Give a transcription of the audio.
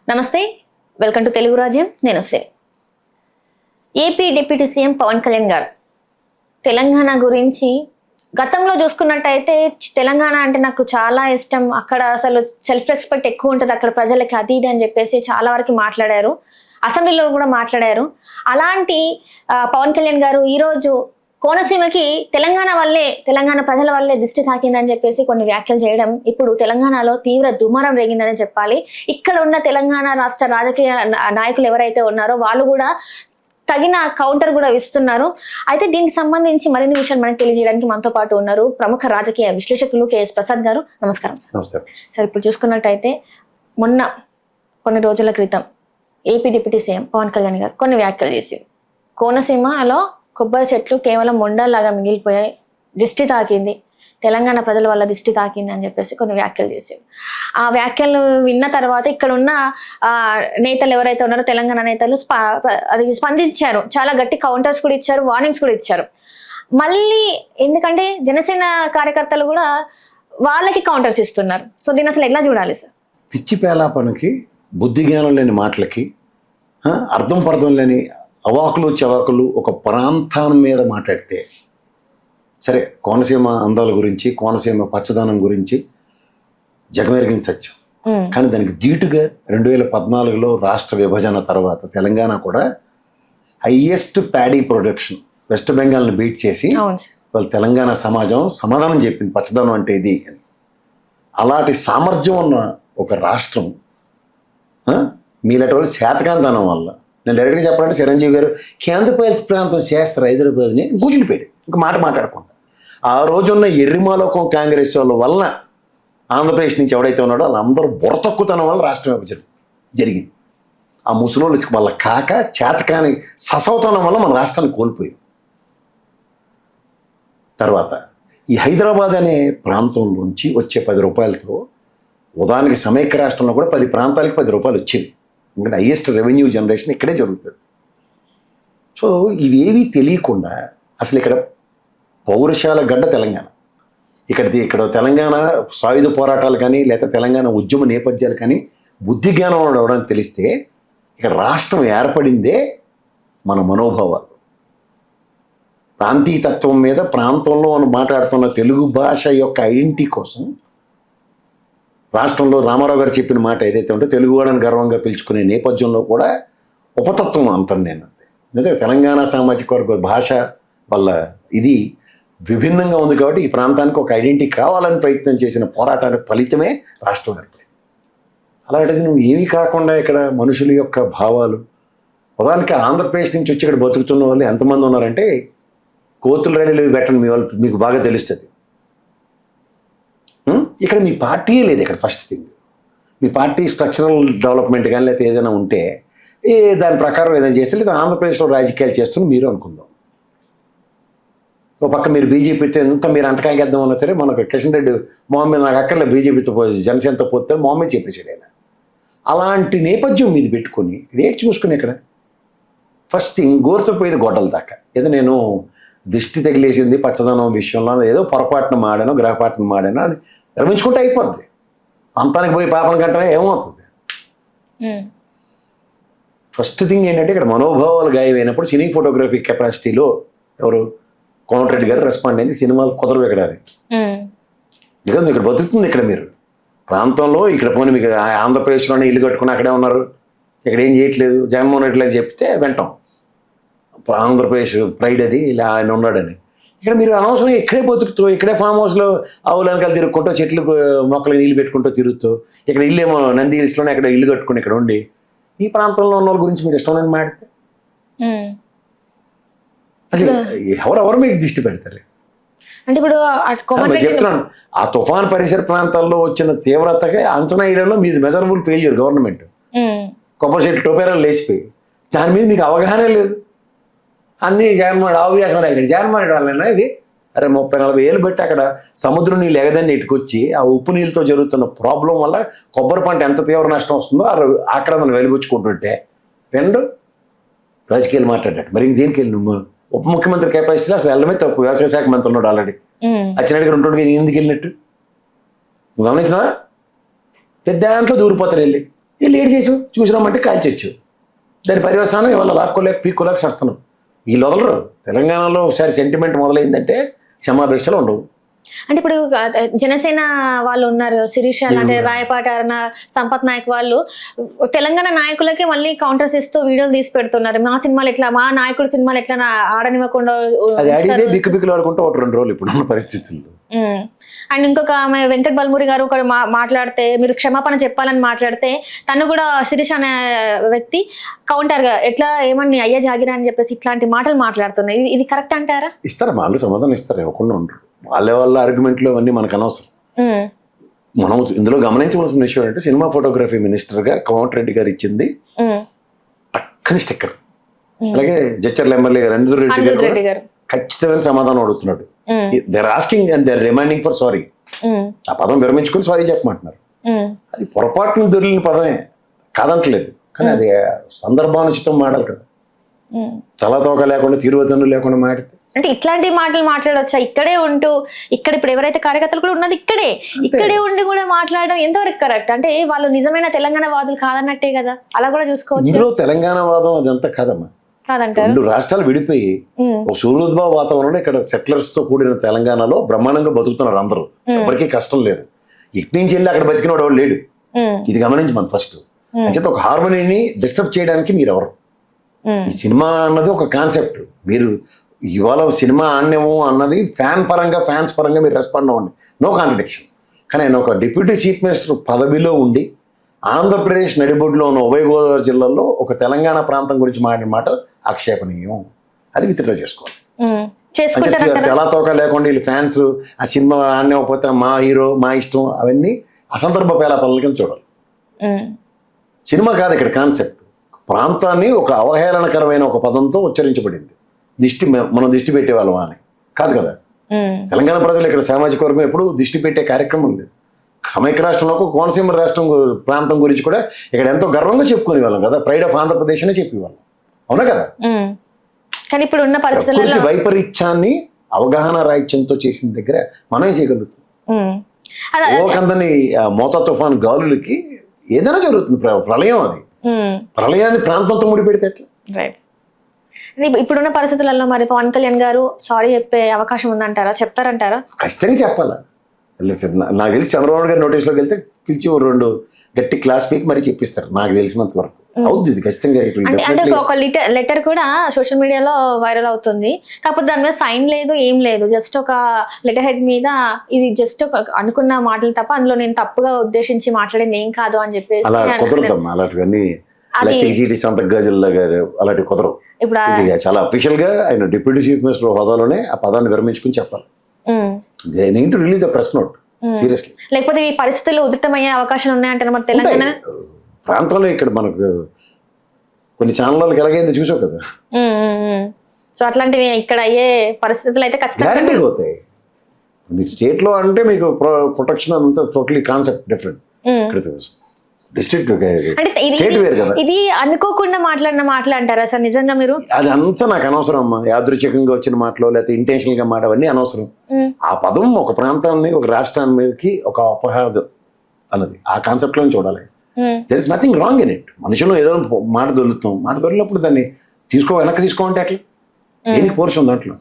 నమస్తే, welcome to Telugu Rajyam. నేను సే. AP deputy CM Pawan Kalyan గారు తెలంగాణ గురించి గతంలో చూసుకున్నట్టయితే తెలంగాణ అంటే నాకు చాలా ఇష్టం, అక్కడ అసలు సెల్ఫ్ రెస్పెక్ట్ ఎక్కువ ఉంటుంది, అక్కడ ప్రజలకి అది ఇది అని చెప్పేసి చాలా వరకు మాట్లాడారు, అసెంబ్లీలో కూడా మాట్లాడారు. అలాంటి పవన్ కళ్యాణ్ గారు ఈరోజు కోనసీమకి తెలంగాణ ప్రజల వల్లే దిష్టి తాకిందని చెప్పేసి కొన్ని వ్యాఖ్యలు చేయడం ఇప్పుడు తెలంగాణలో తీవ్ర దుమారం రేగిందని చెప్పాలి. ఇక్కడ ఉన్న తెలంగాణ రాష్ట్ర రాజకీయ నాయకులు ఎవరైతే ఉన్నారో వాళ్ళు కూడా తగిన కౌంటర్ కూడా ఇస్తున్నారు. అయితే దీనికి సంబంధించి మరిన్ని విషయాలు మనకు తెలియజేయడానికి మనతో పాటు ఉన్నారు ప్రముఖ రాజకీయ విశ్లేషకులు కేఎస్ ప్రసాద్ గారు. నమస్కారం సార్. సార్, ఇప్పుడు చూసుకున్నట్టయితే కొన్ని రోజుల క్రితం AP deputy CM Pawan Kalyan garu కొన్ని వ్యాఖ్యలు చేశారు. కోనసీమలో కొబ్బరి చెట్లు కేవలం మొండాల్లాగా మిగిలిపోయాయి, దిష్టి తాకింది, తెలంగాణ ప్రజల వల్ల దిష్టి తాకింది అని చెప్పేసి కొన్ని వ్యాఖ్యలు చేశారు. ఆ వ్యాఖ్యలు విన్న తర్వాత ఇక్కడ ఉన్న నేతలు ఎవరైతే ఉన్నారో తెలంగాణ నేతలు అది స్పందించారు, చాలా గట్టి కౌంటర్స్ కూడా ఇచ్చారు, వార్నింగ్స్ కూడా ఇచ్చారు. మళ్ళీ ఎందుకంటే జనసేన కార్యకర్తలు కూడా వాళ్ళకి కౌంటర్స్ ఇస్తున్నారు. సో దీన్ని అసలు ఎట్లా చూడాలి సార్? పిచ్చి పేలాపనకి, బుద్ధి జ్ఞానం లేని మాటలకి, అర్థం పర్థం లేని అవాకులు చవాకులు ఒక ప్రాంతం మీద మాట్లాడితే సరే, కోనసీమ అందాల గురించి, కోనసీమ పచ్చదనం గురించి జగమెరిగిన సత్యం. కానీ దానికి ధీటుగా 2014లో రాష్ట్ర విభజన తర్వాత తెలంగాణ కూడా హైయెస్ట్ ప్యాడీ ప్రొడక్షన్ వెస్ట్ బెంగాల్ని బీట్ చేసి వాళ్ళ తెలంగాణ సమాజం సమాధానం చెప్పింది పచ్చదనం అంటే ఇది అని. అలాంటి సామర్థ్యం ఉన్న ఒక రాష్ట్రం మీలాంటి వాళ్ళు శాతకాంతనం వల్ల, నేను డైరెక్ట్గా చెప్పాలంటే చిరంజీవి గారు కేంద్రపాలిత ప్రాంతం చేస్తారు హైదరాబాద్ని గుజులిపోయాడు, ఇంకా మాట్లాడకుండా. ఆ రోజున్న ఎర్రిమాలోకం కాంగ్రెస్ వాళ్ళ వలన ఆంధ్రప్రదేశ్ నుంచి ఎవడైతే ఉన్నాడో వాళ్ళందరూ బుర్రతక్కుతనం వల్ల రాష్ట్ర విభజన జరిగింది. ఆ ముసలోళ్ళు వాళ్ళ కాక చేతకాని ససవతనం వల్ల మన రాష్ట్రాన్ని కోల్పోయాం. తర్వాత ఈ హైదరాబాద్ అనే ప్రాంతంలోంచి వచ్చే 10 రూపాయలతో ఉదాహరణకి సమైక్య రాష్ట్రంలో కూడా 10 ప్రాంతాలకి 10 రూపాయలు వచ్చేవి. ఎందుకంటే హైయెస్ట్ రెవెన్యూ జనరేషన్ ఇక్కడే జరుగుతుంది. సో ఇవేవి తెలియకుండా అసలు ఇక్కడ పౌరుషాల గడ్డ తెలంగాణ, ఇక్కడ తెలంగాణ సాయుధ పోరాటాలు కానీ లేదా తెలంగాణ ఉద్యమ నేపథ్యాలు కానీ బుద్ధి జ్ఞానం అవడానికి తెలిస్తే ఇక్కడ రాష్ట్రం ఏర్పడిందే మన మనోభావాలు, ప్రాంతీయతత్వం మీద, ప్రాంతంలో మనం మాట్లాడుతున్న తెలుగు భాష యొక్క ఐడెంటిటీ కోసం రాష్ట్రంలో రామారావు గారు చెప్పిన మాట ఏదైతే ఉంటే తెలుగువాడని గర్వంగా పిలుచుకునే నేపథ్యంలో కూడా ఉపతత్వం అంటాను నేను. అదే తెలంగాణ సామాజిక వర్గ భాష వల్ల ఇది విభిన్నంగా ఉంది కాబట్టి ఈ ప్రాంతానికి ఒక ఐడెంటిటీ కావాలని ప్రయత్నం చేసిన పోరాటానికి ఫలితమే రాష్ట్రం ఏర్పడింది. అలాంటిది నువ్వు ఏమీ కాకుండా ఇక్కడ మనుషుల యొక్క భావాలు, ఉదాహరణకి ఆంధ్రప్రదేశ్ నుంచి వచ్చి ఇక్కడ బతుకుతున్న వాళ్ళు ఎంతమంది ఉన్నారంటే కోతులు రైలు పెట్టండి, మీ వాళ్ళు మీకు బాగా తెలుస్తుంది. ఇక్కడ మీ పార్టీయే లేదు. ఇక్కడ ఫస్ట్ థింగ్ మీ పార్టీ స్ట్రక్చరల్ డెవలప్మెంట్ కానీ లేకపోతే ఏదైనా ఉంటే దాని ప్రకారం ఏదైనా చేస్తే లేదా ఆంధ్రప్రదేశ్లో రాజకీయాలు చేస్తున్న మీరు అనుకుందాం. ఒక పక్క మీరు బీజేపీతో ఎంత మీరు అంటకాయకేద్దాం అన్నా సరే, మనకు కిషన్ రెడ్డి మొహమ్మద్ నాకు అక్కర్లే బీజేపీతో జనసేనతో పోతే మొహమ్మద్ చెప్పేసాడు ఆయన. అలాంటి నేపథ్యం మీది పెట్టుకొని రేట్ చూసుకుని ఇక్కడ ఫస్ట్ థింగ్ గోరుతో పోయేది గొడ్డల దాకా. ఏదో నేను దిష్టి తగిలేసింది పచ్చదనం విషయంలో ఏదో పొరపాటున మాడానో గ్రహపాటున మాడానో అది విరమించుకుంటే అయిపోద్ది. అంతానికి పోయి పాపం కంటే ఏమవుతుంది? ఫస్ట్ థింగ్ ఏంటంటే ఇక్కడ మనోభావాలు గాయమైనప్పుడు సినీ ఫోటోగ్రఫీ కెపాసిటీలో ఎవరు కోమటిరెడ్డి గారు రెస్పాండ్ అయింది, సినిమాలు కుదరవు ఇక్కడ అని. బికాజ్ ఇక్కడ బతుకుతుంది, ఇక్కడ మీరు ప్రాంతంలో ఇక్కడ పోనీ మీకు ఆంధ్రప్రదేశ్లోనే ఇల్లు కట్టుకుని అక్కడే ఉన్నారు, ఇక్కడ ఏం చేయట్లేదు, జగన్మోహన్ రెడ్డి లాగా చెప్తే వింటాం. ఆంధ్రప్రదేశ్ ప్రైడ్ అది ఇలా ఆయన ఉన్నాడని. ఇక్కడ మీరు అనవసరంగా ఇక్కడే బతుకుతూ ఇక్కడే ఫామ్ హౌస్లో ఆవుల వెనకాల తిరుగుకుంటూ చెట్లు మొక్కలు నీళ్ళు పెట్టుకుంటూ తిరుగుతూ ఇక్కడ ఇల్లు ఏమో నంది హిల్స్లోనే అక్కడ ఇల్లు కట్టుకుని ఇక్కడ ఉండి ఈ ప్రాంతంలో ఉన్న వాళ్ళ గురించి మీరు ఇష్టం లేని మాడితే అసలు ఎవరెవరు మీకు దృష్టి పెడతారు? అంటే ఇప్పుడు చెప్తున్నాను, ఆ తుఫాన్ పరిసర ప్రాంతాల్లో వచ్చిన తీవ్రతగా అంచనా వేయడంలో మీది మెజరబుల్ ఫెయిల్యూర్ గవర్నమెంట్. కొబ్బరి చెట్లు టోపేరాలు లేచిపోయి దాని మీద మీకు అవగాహన లేదు. అన్నీ జగన్మోహన్ ఆవ్యాసం ఇక్కడ జగన్మోహన్ రెడ్డి వాళ్ళైనా ఇది అరే 30-40 ఏళ్ళు బట్టి అక్కడ సముద్రం నీళ్ళు ఎగదాన్ని ఇటుకొచ్చి ఆ ఉప్పు నీళ్ళతో జరుగుతున్న ప్రాబ్లం వల్ల కొబ్బరి పంట ఎంత తీవ్ర నష్టం వస్తుందో ఆక్రమణ వెలిబుచ్చుకుంటుంటే రెండు రాజకీయాలు మాట్లాడాడు. మరి దేనికి వెళ్ళి నువ్వు ఉప ముఖ్యమంత్రి కెపాసిటీలో అసలు వెళ్ళడమే తప్పు. వ్యవసాయ శాఖ మంత్రి ఉన్నాడు ఆల్రెడీ, అచ్చినట్టుగా ఉంటుండే నేను ఎందుకు వెళ్ళినట్టు నువ్వు గమనించినా? పెద్ద దాంట్లో దూరిపోతారు వెళ్ళి వీళ్ళు ఏడు చేసావు చూసినామంటే కాల్చొచ్చు. దాని పర్యవసానం ఇవాళ లాక్కోలేక పీక్కోలేక చేస్తున్నాం. వీళ్ళు వదలరు. తెలంగాణలో ఒకసారి సెంటిమెంట్ మొదలైందంటే క్షమాపేక్షలు ఉండవు. అంటే ఇప్పుడు జనసేన వాళ్ళు ఉన్నారు, శిరీష అంటే రాయపాటి అరుణ, సంపత్ నాయక్ వాళ్ళు తెలంగాణ నాయకులకే మళ్ళీ కౌంటర్స్ ఇస్తూ వీడియోలు తీసి పెడుతున్నారు. మా సినిమాలు ఎట్లా, మా నాయకుడు సినిమాలు ఎట్లా ఆడనివ్వకుండా అది ఆడితే బిక్కు బిక్కులు ఆడుకుంటూ ఒక 2 రోజులు ఇప్పుడున్న పరిస్థితుల్లో. అండ్ ఇంకొక ఆమె వెంకట్ బల్మూరి గారు కూడా మాట్లాడితే, మీరు క్షమాపణ చెప్పాలని మాట్లాడితే తను కూడా శిరీష అనే వ్యక్తి కౌంటర్ గా ఎట్లా ఏమని అయ్యా జాగిరా అని చెప్పేసి ఇట్లాంటి మాటలు మాట్లాడుతున్నాయి. ఇది కరెక్ట్ అంటారా? ఇస్తారు, వాళ్ళు సమాధానం ఇస్తారు, ఇవ్వకుండా ఉండరు. వాళ్ళ ఆర్గ్యుమెంట్లు అవన్నీ మనకు అనవసరం. మనం ఇందులో గమనించవలసిన విషయం అంటే సినిమా ఫోటోగ్రఫీ మినిస్టర్ గా కోమటిరెడ్డి గారు ఇచ్చింది టక్కని స్టిక్కర్. అలాగే జడ్చర్ల ఎమ్మెల్యే గారు అనిరుద్ రెడ్డి గారు ఖచ్చితమైన సమాధానం అడుగుతున్నాడు. They're asking and they're reminding for sorry. ఆ పదం విరమించుకుని సారీ చెప్పమంటున్నారు. అది పొరపాటును దొరికిన పదమే కాదంటలేదు, కానీ అది సందర్భానుచితం మాడాలి కదా. తలతోక లేకుండా తీరువతను లేకుండా మాడితే అంటే ఇట్లాంటి మాటలు మాట్లాడవచ్చా? ఇక్కడే ఉంటూ ఇక్కడ ఇప్పుడు ఎవరైతే కార్యకర్తలు కూడా ఉన్నది ఇక్కడే ఉండి కూడా మాట్లాడడం ఎంతవరకు కరెక్ట్? అంటే వాళ్ళు నిజమైన తెలంగాణ వాదులు కాదన్నట్టే కదా, అలా కూడా చూసుకోవచ్చు. ఇందులో తెలంగాణ వాదం అదంతా కాదమ్మా. కాదంటారు. 2 రాష్ట్రాలు విడిపోయి ఒక సూర్యోద్భవ వాతావరణంలో ఇక్కడ సెటిలర్స్ తో కూడిన తెలంగాణలో బ్రహ్మాండంగా బతుకుతున్నారు అందరూ. ఎవరికీ కష్టం లేదు. ఇటు నుంచి వెళ్ళి అక్కడ బతికినోడు ఎవరు లేడు. ఇది గమనించి మనం ఫస్ట్ అంచేత ఒక హార్మోనీని డిస్టర్బ్ చేయడానికి మీరు ఎవరు? ఈ సినిమా అన్నది ఒక కాన్సెప్ట్. మీరు ఇవాళ సినిమా ఆన్యము అన్నది ఫ్యాన్స్ పరంగా మీరు రెస్పాండ్ అవ్వండి, నో కాంట్రడిక్షన్. కానీ ఆయన ఒక డిప్యూటీ చీఫ్ మినిస్టర్ పదవిలో ఉండి ఆంధ్రప్రదేశ్ నడిబొడ్డులో ఉన్న ఉభయ గోదావరి జిల్లాలో ఒక తెలంగాణ ప్రాంతం గురించి మాట్లాడిన మాట ఆక్షేపణీయం. అది విత్డ్రా చేసుకోవాలి. తెలా తోక లేకుండా వీళ్ళు ఫ్యాన్స్ ఆ సినిమా ఆన్యకపోతే మా హీరో మా ఇష్టం అవన్నీ అసందర్భ పేలాపనల కింద చూడాలి. సినిమా కాదు ఇక్కడ కాన్సెప్ట్. ప్రాంతాన్ని ఒక అవహేళనకరమైన ఒక పదంతో ఉచ్చరించబడింది. మనం దిష్టి పెట్టేవాళ్ళం అని కాదు కదా. తెలంగాణ ప్రజలు ఇక్కడ సామాజిక వర్గం ఎప్పుడు దిష్టి పెట్టే కార్యక్రమం లేదు. సమైక్య రాష్ట్రంలో కోనసీమ రాష్ట్రం ప్రాంతం గురించి కూడా ఇక్కడ ఎంతో గర్వంగా చెప్పుకునే వాళ్ళం కదా. ప్రైడ్ ఆఫ్ ఆంధ్రప్రదేశ్ అనే చెప్పేవాళ్ళం, అవునా కదా. కానీ ఇప్పుడు ఉన్న పరిస్థితుల్లో వైపరీత్యాన్ని అవగాహన రాహిత్యంతో చేసిన దగ్గర మనం ఏం చేయగలుగుతాం? ఓకందని మోతా తుఫాన్ గాలులకి ఏదైనా జరుగుతుంది. ప్రళయం, అది ప్రళయాన్ని ప్రాంతంతో ముడిపెడితే ఎట్లా? ఇప్పుడున్న పరిస్థితులలో మరి పవన్ కళ్యాణ్ గారు సారీ చెప్పే అవకాశం ఉందంటారా? చెప్తారంటారా? ఖచ్చితంగా చెప్పాలా. నాకు తెలిసి చంద్రబాబు గారి నోటీస్లోకి వెళ్తే పిలిచి 2 గట్టి క్లాస్ పీక్ మరి చెప్పిస్తారు నాకు తెలిసినంత వరకు. అవుతుంది ఇది ఖచ్చితంగా. అంటే ఒక లెటర్ కూడా సోషల్ మీడియాలో వైరల్ అవుతుంది. కాకపోతే దాని మీద సైన్ లేదు, ఏం లేదు. జస్ట్ ఒక లెటర్ హెడ్ మీద ఇది జస్ట్ ఒక అనుకున్న మాటలు తప్ప అందులో నేను తప్పుగా ఉద్దేశించి మాట్లాడింది ఏం కాదు అని చెప్పేసి. అలా కుదరదమ్మా, అలాంటివన్నీ అలాంటి కుదరవు. ఇప్పుడు చాలా అఫీషియల్ గా ఆయన డిప్యూటీ చీఫ్ మినిస్టర్ హోదాలోనే ఆ పదాన్ని విరమించుకుని చెప్పాలి. They need to release a press note seriously. లేకపోతే ఈ పరిస్థితులు ఉధృతమయ్యే అవకాశాలు ఉన్నాయంటారు మరి తెలంగాణ ప్రాంతంలో. ఇక్కడ మనకు కొన్ని ఛానళ్ళకి ఎలాగైంది చూసావు కదా. సో అట్లాంటివి ఇక్కడ అయ్యే పరిస్థితులు అయితే ఖచ్చితంగా పోతాయి. మీకు స్టేట్ లో అంటే మీకు ప్రొటెక్షన్ అంతా టోటలీ కాన్సెప్ట్ డిఫరెంట్. ఇది అనుకోకుండా మాట్లాడిన మాటలు అంటారా సార్ నిజంగా మీరు? అది అంతా నాకు అనవసరం అమ్మా. యాదృచ్ఛికంగా వచ్చిన మాటలు లేకపోతే ఇంటెన్షనల్ గా మాట అవన్నీ అనవసరం. ఆ పదం ఒక ప్రాంతాన్ని ఒక రాష్ట్రాన్ని మీదకి ఒక అపహాదం అన్నది ఆ కాన్సెప్ట్ లో చూడాలి. There is nothing wrong in it. మనుషులు ఏదో మాట దొరుకుతాం, మాట దొరికినప్పుడు దాన్ని వెనక్కి తీసుకోమంటే అట్లా దేనికి పోర్షన్ దాంట్లో